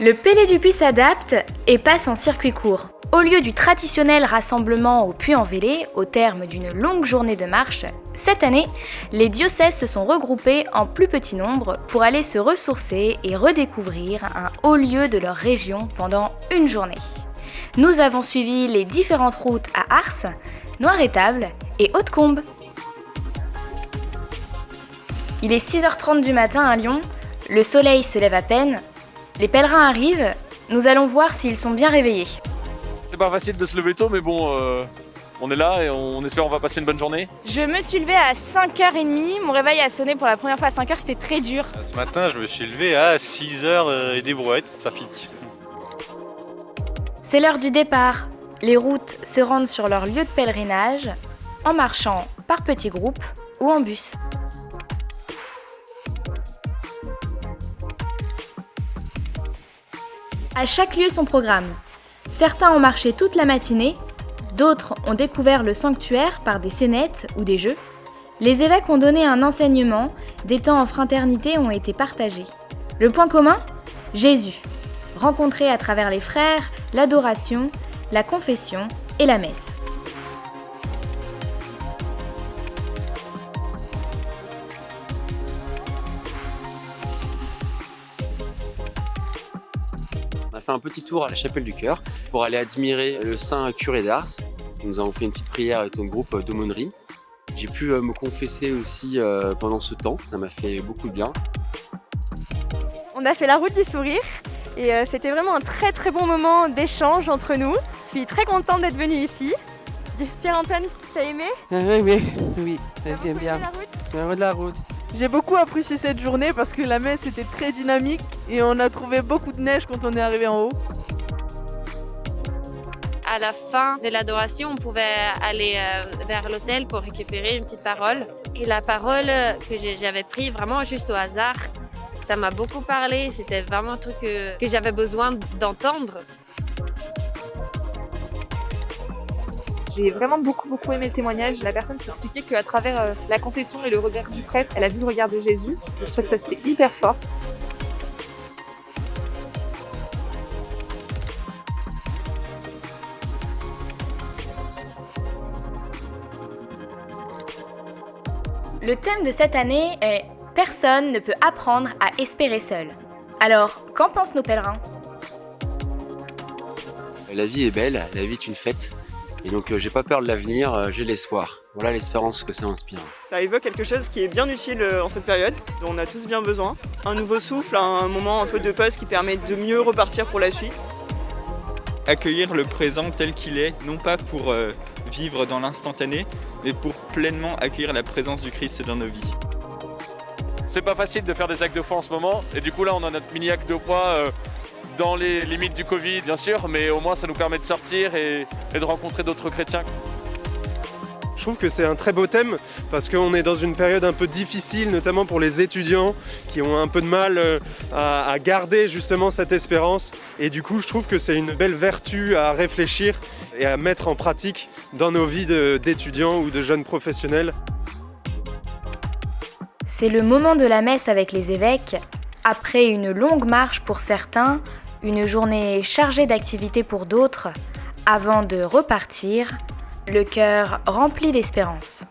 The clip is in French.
Le Pélé du Puy s'adapte et passe en circuit court. Au lieu du traditionnel rassemblement au Puy-en-Velay, au terme d'une longue journée de marche, cette année, les diocèses se sont regroupés en plus petit nombre pour aller se ressourcer et redécouvrir un haut lieu de leur région pendant une journée. Nous avons suivi les différentes routes à Ars, Noir-Étable et Hautecombe. Il est 6h30 du matin à Lyon, le soleil se lève à peine, les pèlerins arrivent, nous allons voir s'ils sont bien réveillés. C'est pas facile de se lever tôt, mais bon, on est là et on espère qu'on va passer une bonne journée. Je me suis levée à 5h30, mon réveil a sonné pour la première fois à 5h, c'était très dur. Ce matin, je me suis levé à 6h et des brouettes, ça pique. C'est l'heure du départ. Les routes se rendent sur leur lieu de pèlerinage, en marchant par petits groupes ou en bus. À chaque lieu son programme. Certains ont marché toute la matinée, d'autres ont découvert le sanctuaire par des scénettes ou des jeux. Les évêques ont donné un enseignement, des temps en fraternité ont été partagés. Le point commun ? Jésus, rencontré à travers les frères, l'adoration, la confession et la messe. On a fait un petit tour à la chapelle du Cœur pour aller admirer le saint curé d'Ars. Nous avons fait une petite prière avec notre groupe d'aumônerie. J'ai pu me confesser aussi pendant ce temps, ça m'a fait beaucoup de bien. On a fait la route du sourire et c'était vraiment un très très bon moment d'échange entre nous. Je suis très contente d'être venue ici. Pierre-Antoine, t'as aimé ? Oui, j'aime bien. La route. J'ai beaucoup apprécié cette journée parce que la messe était très dynamique et on a trouvé beaucoup de neige quand on est arrivé en haut. À la fin de l'adoration, on pouvait aller vers l'autel pour récupérer une petite parole. Et la parole que j'avais prise vraiment juste au hasard, ça m'a beaucoup parlé. C'était vraiment un truc que j'avais besoin d'entendre. J'ai vraiment beaucoup aimé le témoignage. La personne qui expliquait qu'à travers la confession et le regard du prêtre, elle a vu le regard de Jésus. Je trouve que ça c'était hyper fort. Le thème de cette année est « Personne ne peut apprendre à espérer seul ». Alors, qu'en pensent nos pèlerins ? La vie est belle, la vie est une fête. Et donc j'ai pas peur de l'avenir, j'ai l'espoir. Voilà l'espérance que ça inspire. Ça évoque quelque chose qui est bien utile en cette période, dont on a tous bien besoin. Un nouveau souffle, un moment un peu de pause qui permet de mieux repartir pour la suite. Accueillir le présent tel qu'il est, non pas pour vivre dans l'instantané, mais pour pleinement accueillir la présence du Christ dans nos vies. C'est pas facile de faire des actes de foi en ce moment, et du coup là on a notre mini acte de foi dans les limites du Covid bien sûr, mais au moins ça nous permet de sortir et de rencontrer d'autres chrétiens. Je trouve que c'est un très beau thème parce qu'on est dans une période un peu difficile, notamment pour les étudiants qui ont un peu de mal à garder justement cette espérance. Et du coup, je trouve que c'est une belle vertu à réfléchir et à mettre en pratique dans nos vies d'étudiants ou de jeunes professionnels. C'est le moment de la messe avec les évêques. Après une longue marche pour certains, une journée chargée d'activités pour d'autres, avant de repartir, le cœur rempli d'espérance.